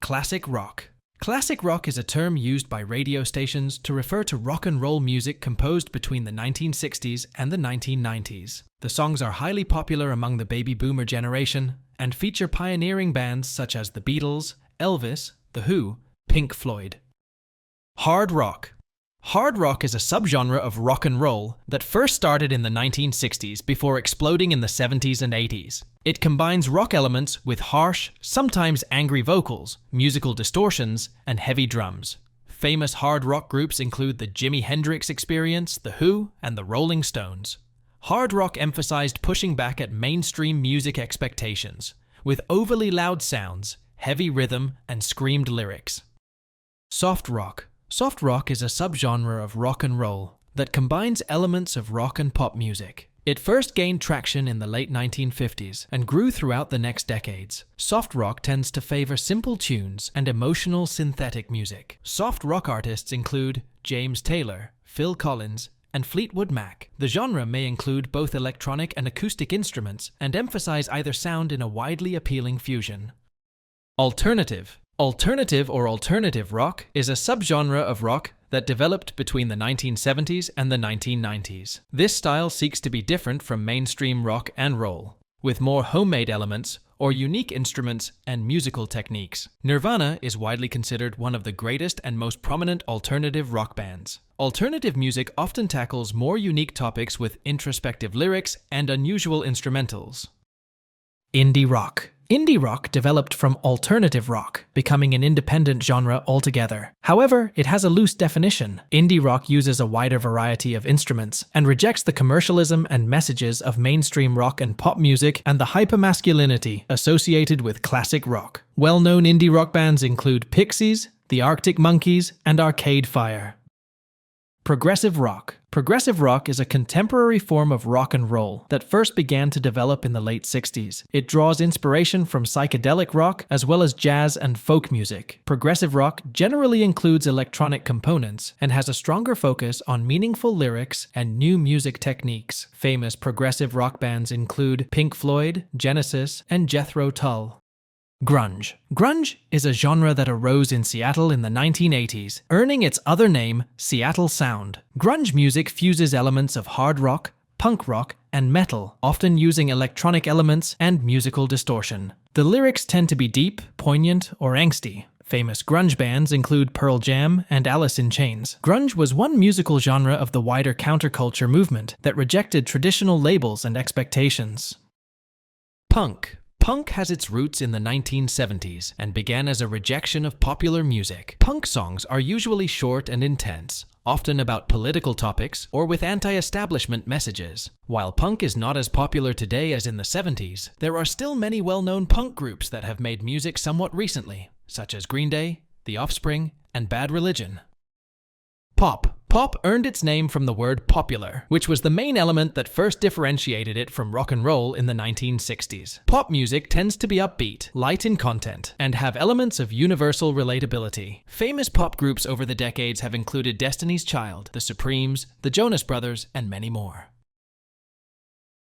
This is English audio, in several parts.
Classic rock. Classic rock is a term used by radio stations to refer to rock and roll music composed between the 1960s and the 1990s. The songs are highly popular among the baby boomer generation and feature pioneering bands such as the Beatles, Elvis, The Who, Pink Floyd. Hard rock. Hard rock is a subgenre of rock and roll that first started in the 1960s before exploding in the 70s and 80s. It combines rock elements with harsh, sometimes angry vocals, musical distortions, and heavy drums. Famous hard rock groups include the Jimi Hendrix Experience, The Who, and the Rolling Stones. Hard rock emphasized pushing back at mainstream music expectations, with overly loud sounds, heavy rhythm, and screamed lyrics. Soft rock. Soft rock is a subgenre of rock and roll that combines elements of rock and pop music. It first gained traction in the late 1950s and grew throughout the next decades. Soft rock tends to favor simple tunes and emotional synthetic music. Soft rock artists include James Taylor, Phil Collins, and Fleetwood Mac. The genre may include both electronic and acoustic instruments and emphasize either sound in a widely appealing fusion. Alternative. Alternative rock is a subgenre of rock that developed between the 1970s and the 1990s. This style seeks to be different from mainstream rock and roll, with more homemade elements or unique instruments and musical techniques. Nirvana is widely considered one of the greatest and most prominent alternative rock bands. Alternative music often tackles more unique topics with introspective lyrics and unusual instrumentals. Indie rock. Indie rock developed from alternative rock, becoming an independent genre altogether. However, it has a loose definition. Indie rock uses a wider variety of instruments and rejects the commercialism and messages of mainstream rock and pop music and the hypermasculinity associated with classic rock. Well-known indie rock bands include Pixies, the Arctic Monkeys, and Arcade Fire. Progressive rock. Progressive rock is a contemporary form of rock and roll that first began to develop in the late 60s. It draws inspiration from psychedelic rock as well as jazz and folk music. Progressive rock generally includes electronic components and has a stronger focus on meaningful lyrics and new music techniques. Famous progressive rock bands include Pink Floyd, Genesis, and Jethro Tull. Grunge. Grunge is a genre that arose in Seattle in the 1980s, earning its other name, Seattle Sound. Grunge music fuses elements of hard rock, punk rock, and metal, often using electronic elements and musical distortion. The lyrics tend to be deep, poignant, or angsty. Famous grunge bands include Pearl Jam and Alice in Chains. Grunge was one musical genre of the wider counterculture movement that rejected traditional labels and expectations. Punk. Punk has its roots in the 1970s and began as a rejection of popular music. Punk songs are usually short and intense, often about political topics or with anti-establishment messages. While punk is not as popular today as in the 70s, there are still many well-known punk groups that have made music somewhat recently, such as Green Day, The Offspring, and Bad Religion. Pop. Pop earned its name from the word popular, which was the main element that first differentiated it from rock and roll in the 1960s. Pop music tends to be upbeat, light in content, and have elements of universal relatability. Famous pop groups over the decades have included Destiny's Child, The Supremes, the Jonas Brothers, and many more.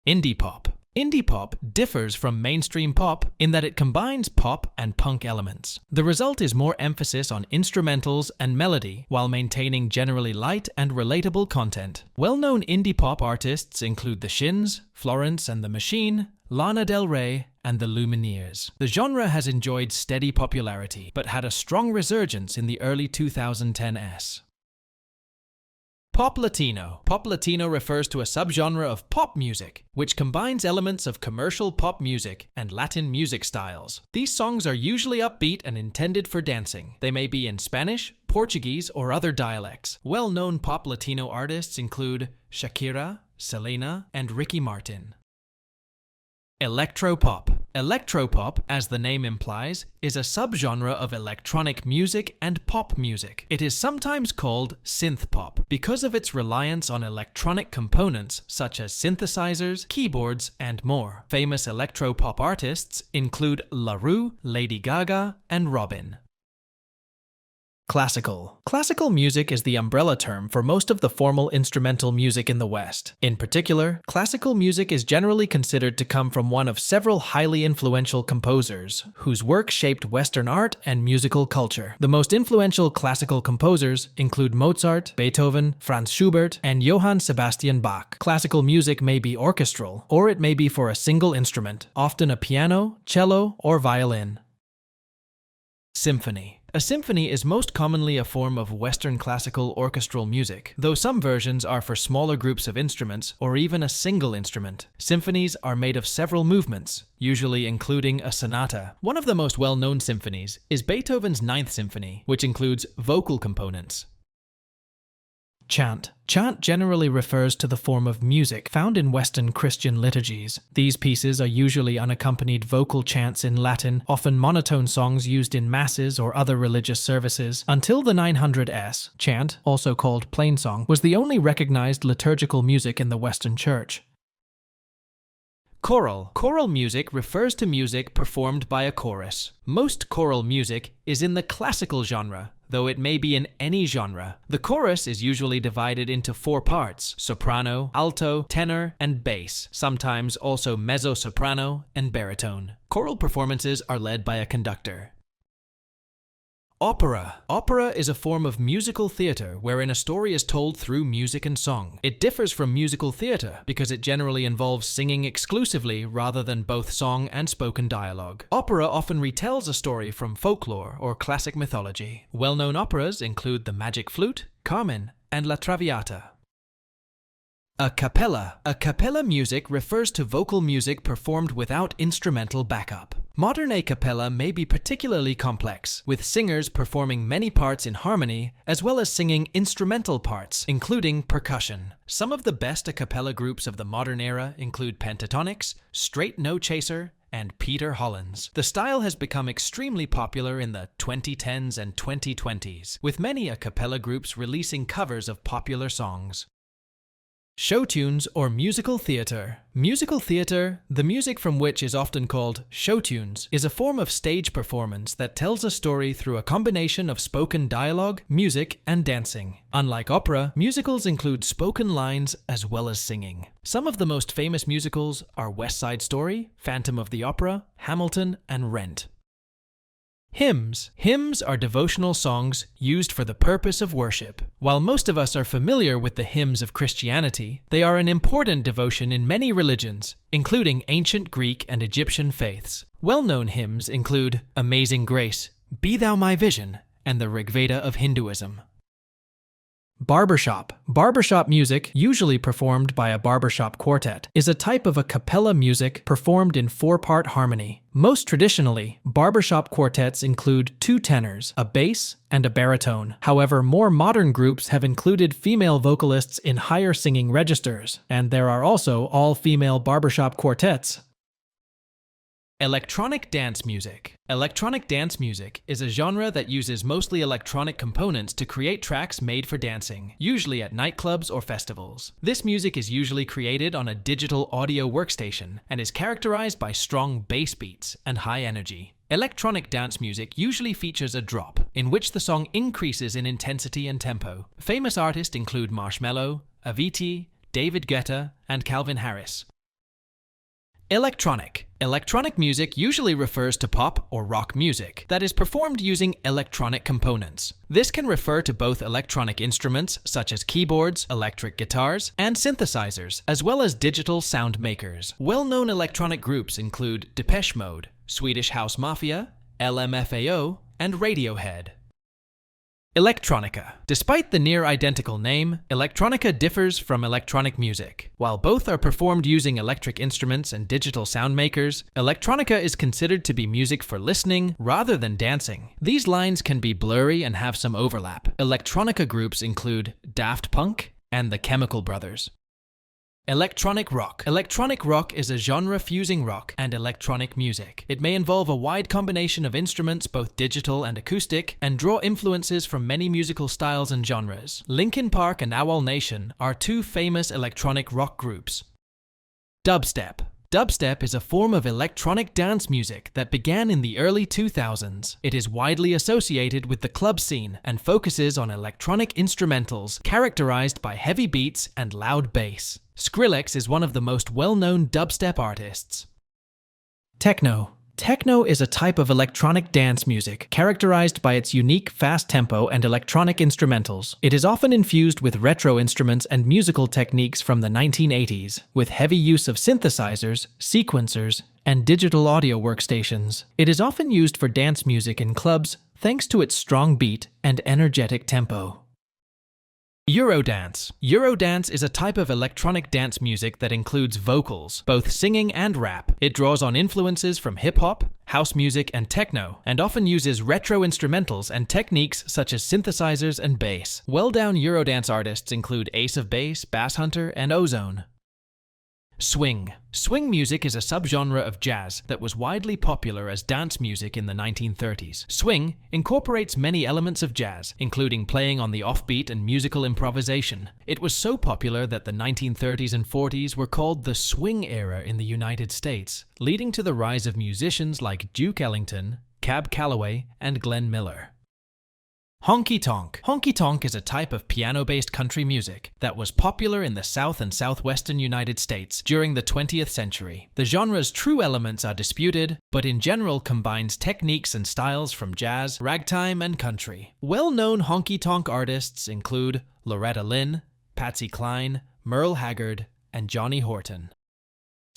Indie pop. Indie pop differs from mainstream pop in that it combines pop and punk elements. The result is more emphasis on instrumentals and melody while maintaining generally light and relatable content. Well-known indie pop artists include The Shins, Florence and the Machine, Lana Del Rey, and the Lumineers. The genre has enjoyed steady popularity, but had a strong resurgence in the early 2010s. Pop Latino. Pop Latino refers to a subgenre of pop music, which combines elements of commercial pop music and Latin music styles. These songs are usually upbeat and intended for dancing. They may be in Spanish, Portuguese, or other dialects. Well-known pop Latino artists include Shakira, Selena, and Ricky Martin. Electropop. Electropop, as the name implies, is a subgenre of electronic music and pop music. It is sometimes called synth pop because of its reliance on electronic components such as synthesizers, keyboards, and more. Famous electropop artists include La Rue, Lady Gaga, and Robin. Classical. Classical music is the umbrella term for most of the formal instrumental music in the West. In particular, classical music is generally considered to come from one of several highly influential composers, whose work shaped Western art and musical culture. The most influential classical composers include Mozart, Beethoven, Franz Schubert, and Johann Sebastian Bach. Classical music may be orchestral, or it may be for a single instrument, often a piano, cello, or violin. Symphony. A symphony is most commonly a form of Western classical orchestral music, though some versions are for smaller groups of instruments or even a single instrument. Symphonies are made of several movements, usually including a sonata. One of the most well-known symphonies is Beethoven's Ninth Symphony, which includes vocal components. Chant. Chant generally refers to the form of music found in Western Christian liturgies. These pieces are usually unaccompanied vocal chants in Latin, often monotone songs used in masses or other religious services. Until the 900s, chant, also called plainsong, was the only recognized liturgical music in the Western Church. Choral. Choral music refers to music performed by a chorus. Most choral music is in the classical genre, though it may be in any genre. The chorus is usually divided into 4 parts: soprano, alto, tenor, and bass, sometimes also mezzo-soprano and baritone. Choral performances are led by a conductor. Opera. Opera is a form of musical theater wherein a story is told through music and song. It differs from musical theater because it generally involves singing exclusively rather than both song and spoken dialogue. Opera often retells a story from folklore or classic mythology. Well-known operas include The Magic Flute, Carmen, and La Traviata. A cappella. A cappella music refers to vocal music performed without instrumental backup. Modern a cappella may be particularly complex, with singers performing many parts in harmony, as well as singing instrumental parts, including percussion. Some of the best a cappella groups of the modern era include Pentatonics, Straight No Chaser, and Peter Hollins. The style has become extremely popular in the 2010s and 2020s, with many a cappella groups releasing covers of popular songs. Show tunes or musical theater. Musical theater, the music from which is often called show tunes, is a form of stage performance that tells a story through a combination of spoken dialogue, music, and dancing. Unlike opera, musicals include spoken lines as well as singing. Some of the most famous musicals are West Side Story, Phantom of the Opera, Hamilton, and Rent. Hymns. Hymns are devotional songs used for the purpose of worship. While most of us are familiar with the hymns of Christianity, they are an important devotion in many religions, including ancient Greek and Egyptian faiths. Well-known hymns include Amazing Grace, Be Thou My Vision, and the Rigveda of Hinduism. Barbershop. Barbershop music, usually performed by a barbershop quartet, is a type of a cappella music performed in 4-part harmony. Most traditionally, barbershop quartets include 2 tenors, a bass, and a baritone. However, more modern groups have included female vocalists in higher singing registers, and there are also all-female barbershop quartets. Electronic dance music. Electronic dance music is a genre that uses mostly electronic components to create tracks made for dancing, usually at nightclubs or festivals. This music is usually created on a digital audio workstation and is characterized by strong bass beats and high energy. Electronic dance music usually features a drop, in which the song increases in intensity and tempo. Famous artists include Marshmello, Avicii, David Guetta, and Calvin Harris. Electronic. Electronic music usually refers to pop or rock music that is performed using electronic components. This can refer to both electronic instruments such as keyboards, electric guitars, and synthesizers, as well as digital sound makers. Well-known electronic groups include Depeche Mode, Swedish House Mafia, LMFAO, and Radiohead. Electronica. Despite the near-identical name, electronica differs from electronic music. While both are performed using electric instruments and digital sound makers, electronica is considered to be music for listening rather than dancing. These lines can be blurry and have some overlap. Electronica groups include Daft Punk and the Chemical Brothers. Electronic rock. Electronic rock is a genre fusing rock and electronic music. It may involve a wide combination of instruments, both digital and acoustic, and draw influences from many musical styles and genres. Linkin Park and Owl Nation are 2 famous electronic rock groups. Dubstep. Dubstep is a form of electronic dance music that began in the early 2000s. It is widely associated with the club scene and focuses on electronic instrumentals characterized by heavy beats and loud bass. Skrillex is one of the most well-known dubstep artists. Techno. Techno is a type of electronic dance music characterized by its unique fast tempo and electronic instrumentals. It is often infused with retro instruments and musical techniques from the 1980s, with heavy use of synthesizers, sequencers, and digital audio workstations. It is often used for dance music in clubs thanks to its strong beat and energetic tempo. Eurodance. Eurodance is a type of electronic dance music that includes vocals, both singing and rap. It draws on influences from hip-hop, house music, and techno, and often uses retro instrumentals and techniques such as synthesizers and bass. Well-known Eurodance artists include Ace of Base, Bass Hunter, and Ozone. Swing. Swing music is a subgenre of jazz that was widely popular as dance music in the 1930s. Swing incorporates many elements of jazz, including playing on the offbeat and musical improvisation. It was so popular that the 1930s and 40s were called the swing era in the United States, leading to the rise of musicians like Duke Ellington, Cab Calloway, and Glenn Miller. Honky Tonk. Honky Tonk is a type of piano-based country music that was popular in the South and Southwestern United States during the 20th century. The genre's true elements are disputed, but in general combines techniques and styles from jazz, ragtime, and country. Well-known honky tonk artists include Loretta Lynn, Patsy Cline, Merle Haggard, and Johnny Horton.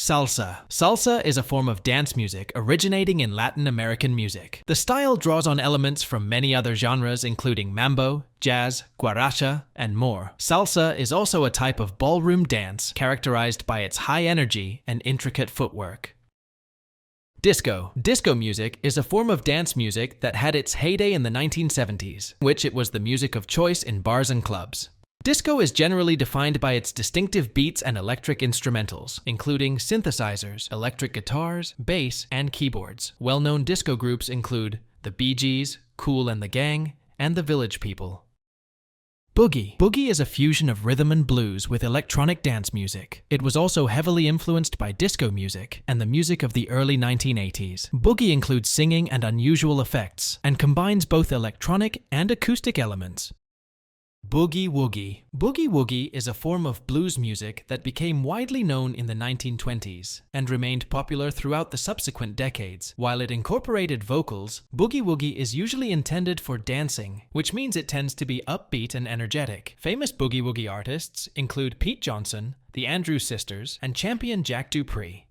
Salsa. Salsa is a form of dance music originating in Latin American music. The style draws on elements from many other genres including mambo, jazz, guaracha, and more. Salsa is also a type of ballroom dance characterized by its high energy and intricate footwork. Disco. Disco music is a form of dance music that had its heyday in the 1970s, in which it was the music of choice in bars and clubs. Disco is generally defined by its distinctive beats and electric instrumentals, including synthesizers, electric guitars, bass, and keyboards. Well-known disco groups include the Bee Gees, Kool and the Gang, and the Village People. Boogie. Boogie is a fusion of rhythm and blues with electronic dance music. It was also heavily influenced by disco music and the music of the early 1980s. Boogie includes singing and unusual effects, and combines both electronic and acoustic elements. Boogie-Woogie. Boogie-Woogie is a form of blues music that became widely known in the 1920s and remained popular throughout the subsequent decades. While it incorporated vocals, Boogie-Woogie is usually intended for dancing, which means it tends to be upbeat and energetic. Famous Boogie-Woogie artists include Pete Johnson, the Andrews Sisters, and champion Jack Dupree.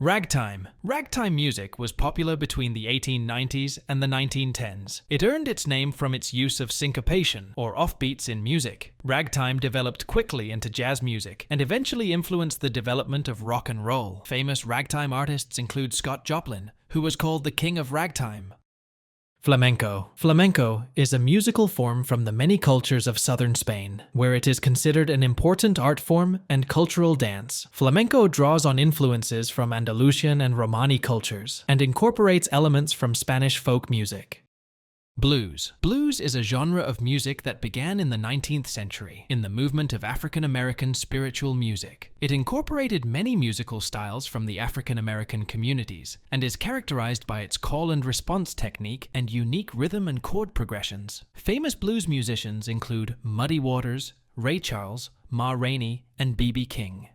Ragtime. Ragtime music was popular between the 1890s and the 1910s. It earned its name from its use of syncopation, or offbeats in music. Ragtime developed quickly into jazz music, and eventually influenced the development of rock and roll. Famous ragtime artists include Scott Joplin, who was called the King of Ragtime. Flamenco. Flamenco is a musical form from the many cultures of southern Spain, where it is considered an important art form and cultural dance. Flamenco draws on influences from Andalusian and Romani cultures, and incorporates elements from Spanish folk music. Blues. Blues is a genre of music that began in the 19th century in the movement of African American spiritual music. It incorporated many musical styles from the African American communities and is characterized by its call and response technique and unique rhythm and chord progressions. Famous blues musicians include Muddy Waters, Ray Charles, Ma Rainey, and B.B. King.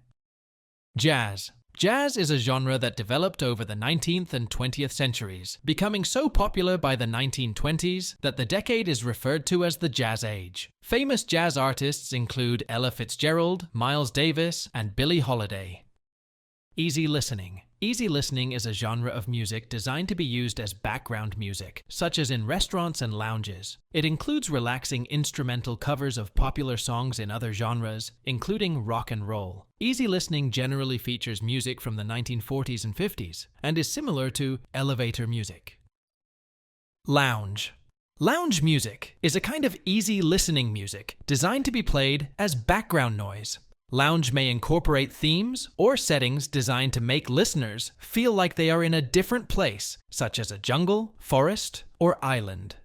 Jazz. Jazz is a genre that developed over the 19th and 20th centuries, becoming so popular by the 1920s that the decade is referred to as the Jazz Age. Famous jazz artists include Ella Fitzgerald, Miles Davis, and Billie Holiday. Easy listening. Easy listening is a genre of music designed to be used as background music, such as in restaurants and lounges. It includes relaxing instrumental covers of popular songs in other genres, including rock and roll. Easy listening generally features music from the 1940s and 50s, and is similar to elevator music. Lounge. Lounge music is a kind of easy listening music designed to be played as background noise. Lounge may incorporate themes or settings designed to make listeners feel like they are in a different place, such as a jungle, forest, or island.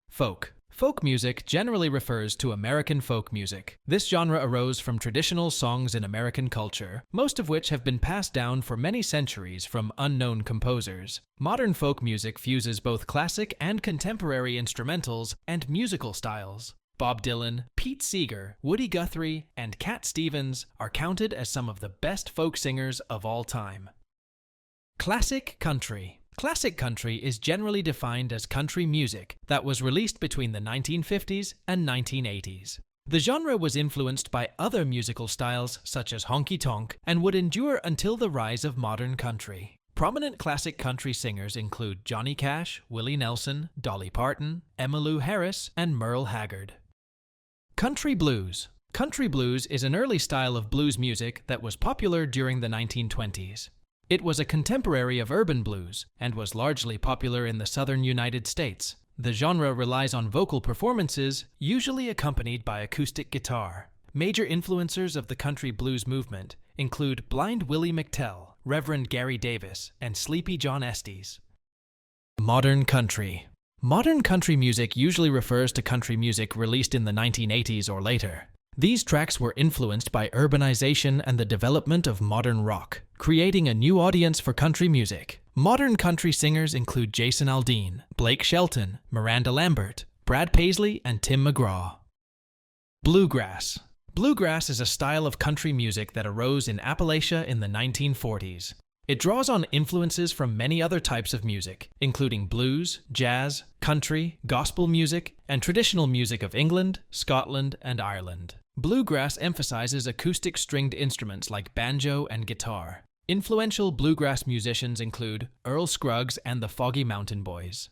Folk. Folk music generally refers to American folk music. This genre arose from traditional songs in American culture, most of which have been passed down for many centuries from unknown composers. Modern folk music fuses both classic and contemporary instrumentals and musical styles. Bob Dylan, Pete Seeger, Woody Guthrie, and Cat Stevens are counted as some of the best folk singers of all time. Classic country. Classic country is generally defined as country music that was released between the 1950s and 1980s. The genre was influenced by other musical styles such as honky tonk and would endure until the rise of modern country. Prominent classic country singers include Johnny Cash, Willie Nelson, Dolly Parton, Emmylou Harris, and Merle Haggard. Country blues. Country blues is an early style of blues music that was popular during the 1920s. It was a contemporary of urban blues and was largely popular in the southern United States. The genre relies on vocal performances, usually accompanied by acoustic guitar. Major influencers of the country blues movement include Blind Willie McTell, Reverend Gary Davis, and Sleepy John Estes. Modern country. Modern country music usually refers to country music released in the 1980s or later. These tracks were influenced by urbanization and the development of modern rock, creating a new audience for country music. Modern country singers include Jason Aldean, Blake Shelton, Miranda Lambert, Brad Paisley, and Tim McGraw. Bluegrass. Bluegrass is a style of country music that arose in Appalachia in the 1940s. It draws on influences from many other types of music, including blues, jazz, country, gospel music, and traditional music of England, Scotland, and Ireland. Bluegrass emphasizes acoustic stringed instruments like banjo and guitar. Influential bluegrass musicians include Earl Scruggs and the Foggy Mountain Boys.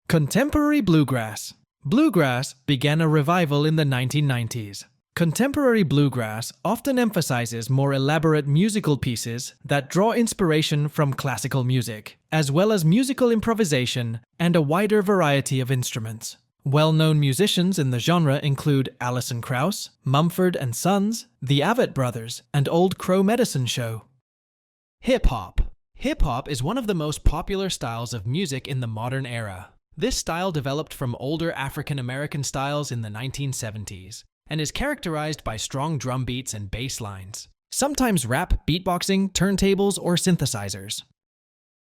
Contemporary bluegrass. Bluegrass began a revival in the 1990s. Contemporary bluegrass often emphasizes more elaborate musical pieces that draw inspiration from classical music, as well as musical improvisation and a wider variety of instruments. Well-known musicians in the genre include Alison Krauss, Mumford & Sons, the Avett Brothers, and Old Crow Medicine Show. Hip-hop. Hip-hop is one of the most popular styles of music in the modern era. This style developed from older African-American styles in the 1970s. And is characterized by strong drum beats and bass lines, sometimes rap, beatboxing, turntables, or synthesizers.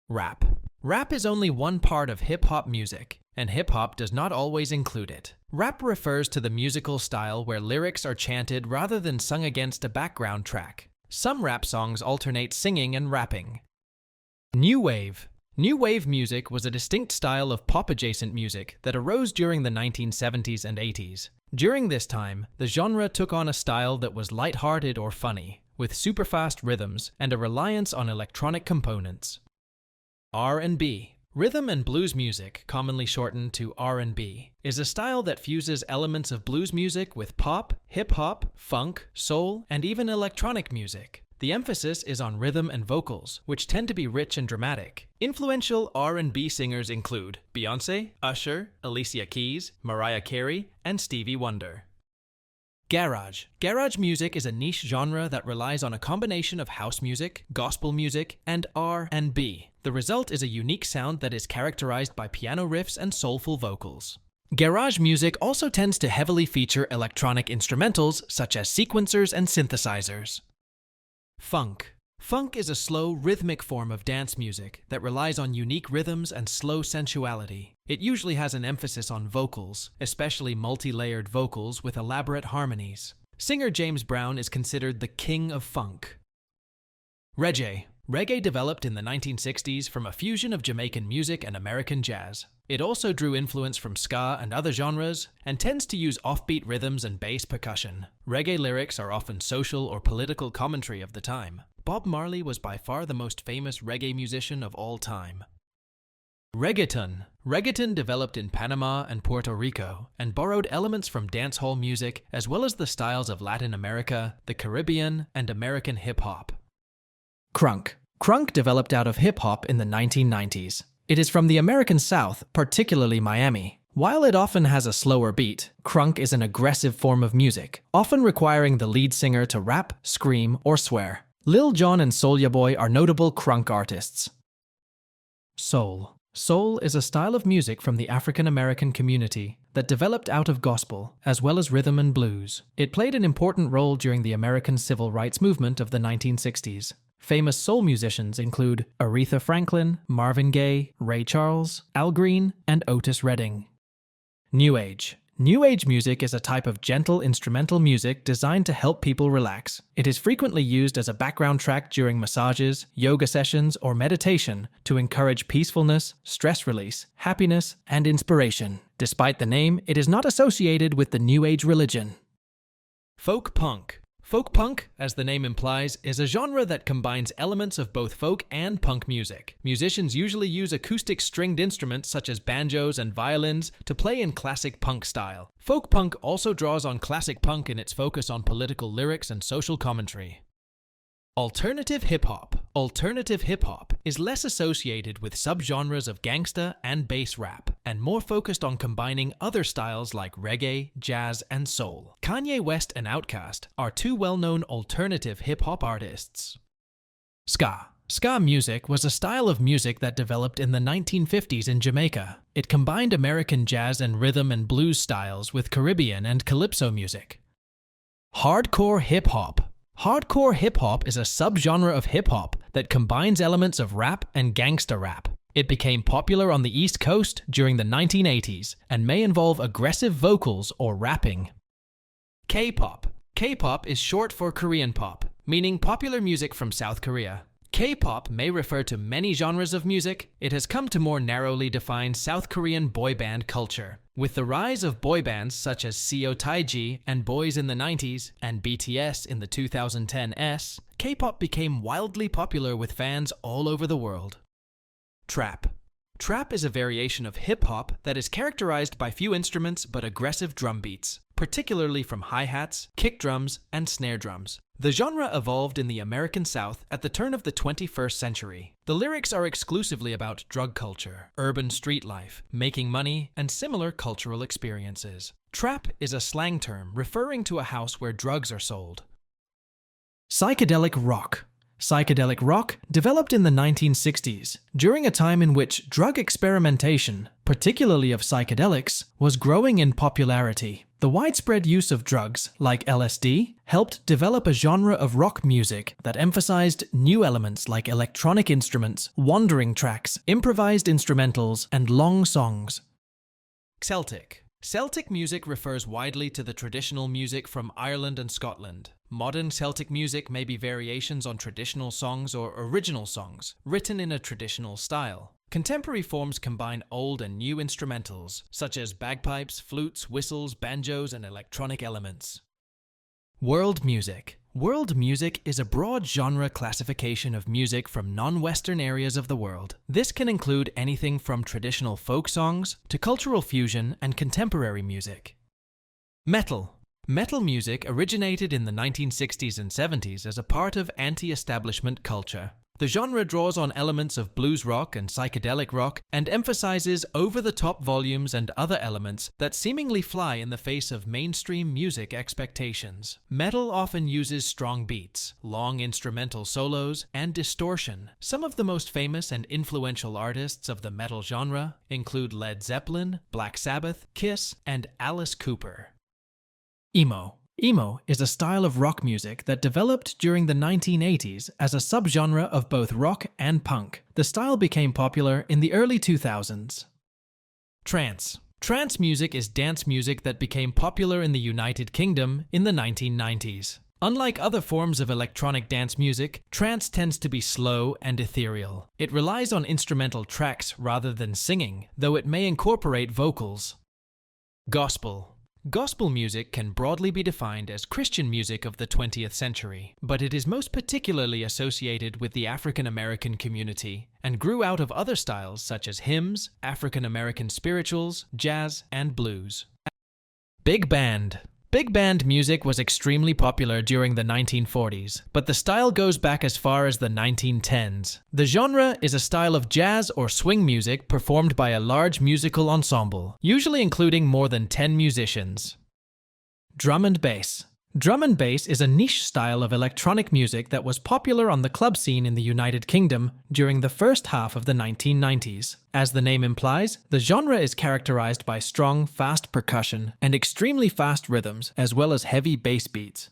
Rap. Rap is only one part of hip-hop music, and hip-hop does not always include it. Rap refers to the musical style where lyrics are chanted rather than sung against a background track. Some rap songs alternate singing and rapping. New Wave. New Wave music was a distinct style of pop-adjacent music that arose during the 1970s and 80s. During this time, the genre took on a style that was light-hearted or funny, with super-fast rhythms and a reliance on electronic components. R&B. Rhythm and blues music, commonly shortened to R&B, is a style that fuses elements of blues music with pop, hip-hop, funk, soul, and even electronic music. The emphasis is on rhythm and vocals, which tend to be rich and dramatic. Influential R&B singers include Beyoncé, Usher, Alicia Keys, Mariah Carey, and Stevie Wonder. Garage. Garage music is a niche genre that relies on a combination of house music, gospel music, and R&B. The result is a unique sound that is characterized by piano riffs and soulful vocals. Garage music also tends to heavily feature electronic instrumentals such as sequencers and synthesizers. Funk. Funk is a slow, rhythmic form of dance music that relies on unique rhythms and slow sensuality. It usually has an emphasis on vocals, especially multi-layered vocals with elaborate harmonies. Singer James Brown is considered the king of funk. Reggae. Reggae developed in the 1960s from a fusion of Jamaican music and American jazz. It also drew influence from ska and other genres, and tends to use offbeat rhythms and bass percussion. Reggae lyrics are often social or political commentary of the time. Bob Marley was by far the most famous reggae musician of all time. Reggaeton. Reggaeton developed in Panama and Puerto Rico, and borrowed elements from dancehall music as well as the styles of Latin America, the Caribbean, and American hip-hop. Crunk. Crunk developed out of hip-hop in the 1990s. It is from the American South, particularly Miami. While it often has a slower beat, crunk is an aggressive form of music, often requiring the lead singer to rap, scream, or swear. Lil Jon and Soulja Boy are notable crunk artists. Soul. Soul is a style of music from the African American community that developed out of gospel, as well as rhythm and blues. It played an important role during the American civil rights movement of the 1960s. Famous soul musicians include Aretha Franklin, Marvin Gaye, Ray Charles, Al Green, and Otis Redding. New Age. New Age music is a type of gentle instrumental music designed to help people relax. It is frequently used as a background track during massages, yoga sessions, or meditation to encourage peacefulness, stress release, happiness, and inspiration. Despite the name, it is not associated with the New Age religion. Folk punk. Folk punk, as the name implies, is a genre that combines elements of both folk and punk music. Musicians usually use acoustic stringed instruments such as banjos and violins to play in classic punk style. Folk punk also draws on classic punk in its focus on political lyrics and social commentary. Alternative hip-hop. Alternative hip-hop is less associated with subgenres of gangsta and bass rap, and more focused on combining other styles like reggae, jazz, and soul. Kanye West and Outkast are two well-known alternative hip-hop artists. Ska. Ska music was a style of music that developed in the 1950s in Jamaica. It combined American jazz and rhythm and blues styles with Caribbean and calypso music. Hardcore hip-hop. Hardcore hip-hop is a subgenre of hip-hop that combines elements of rap and gangsta rap. It became popular on the East Coast during the 1980s and may involve aggressive vocals or rapping. K-pop. K-pop is short for Korean pop, meaning popular music from South Korea. K-pop may refer to many genres of music. It has come to more narrowly define South Korean boy band culture. With the rise of boy bands such as Seo Taiji and Boys in the 90s and BTS in the 2010s, K-pop became wildly popular with fans all over the world. Trap. Trap is a variation of hip-hop that is characterized by few instruments but aggressive drum beats, particularly from hi-hats, kick drums, and snare drums. The genre evolved in the American South at the turn of the 21st century. The lyrics are exclusively about drug culture, urban street life, making money, and similar cultural experiences. Trap is a slang term referring to a house where drugs are sold. Psychedelic rock. Psychedelic rock developed in the 1960s, during a time in which drug experimentation, particularly of psychedelics, was growing in popularity. The widespread use of drugs, like LSD, helped develop a genre of rock music that emphasized new elements like electronic instruments, wandering tracks, improvised instrumentals, and long songs. Celtic. Celtic music refers widely to the traditional music from Ireland and Scotland. Modern Celtic music may be variations on traditional songs or original songs, written in a traditional style. Contemporary forms combine old and new instrumentals, such as bagpipes, flutes, whistles, banjos, and electronic elements. World music. World music is a broad genre classification of music from non-Western areas of the world. This can include anything from traditional folk songs to cultural fusion and contemporary music. Metal. Metal music originated in the 1960s and 70s as a part of anti-establishment culture. The genre draws on elements of blues rock and psychedelic rock and emphasizes over-the-top volumes and other elements that seemingly fly in the face of mainstream music expectations. Metal often uses strong beats, long instrumental solos, and distortion. Some of the most famous and influential artists of the metal genre include Led Zeppelin, Black Sabbath, Kiss, and Alice Cooper. Emo. Emo is a style of rock music that developed during the 1980s as a subgenre of both rock and punk. The style became popular in the early 2000s. Trance. Trance music is dance music that became popular in the United Kingdom in the 1990s. Unlike other forms of electronic dance music, trance tends to be slow and ethereal. It relies on instrumental tracks rather than singing, though it may incorporate vocals. Gospel. Gospel music can broadly be defined as Christian music of the 20th century, but it is most particularly associated with the African American community and grew out of other styles such as hymns, African American spirituals, jazz, and blues. Big band. Big band music was extremely popular during the 1940s, but the style goes back as far as the 1910s. The genre is a style of jazz or swing music performed by a large musical ensemble, usually including more than 10 musicians. Drum and bass. Drum and bass is a niche style of electronic music that was popular on the club scene in the United Kingdom during the first half of the 1990s. As the name implies, the genre is characterized by strong, fast percussion and extremely fast rhythms, as well as heavy bass beats.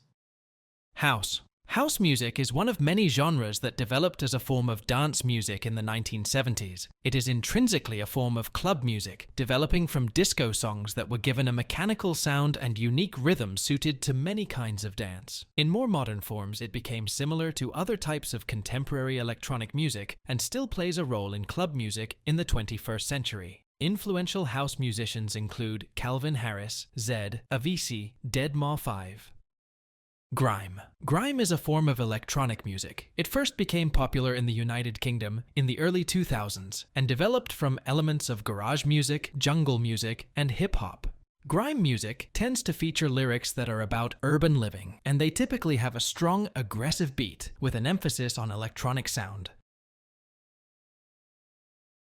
House. House music is one of many genres that developed as a form of dance music in the 1970s. It is intrinsically a form of club music, developing from disco songs that were given a mechanical sound and unique rhythm suited to many kinds of dance. In more modern forms, it became similar to other types of contemporary electronic music and still plays a role in club music in the 21st century. Influential house musicians include Calvin Harris, Zedd, Avicii, Dead-Ma 5. Grime. Grime is a form of electronic music. It first became popular in the United Kingdom in the early 2000s and developed from elements of garage music, jungle music, and hip-hop. Grime music tends to feature lyrics that are about urban living, and they typically have a strong, aggressive beat with an emphasis on electronic sound.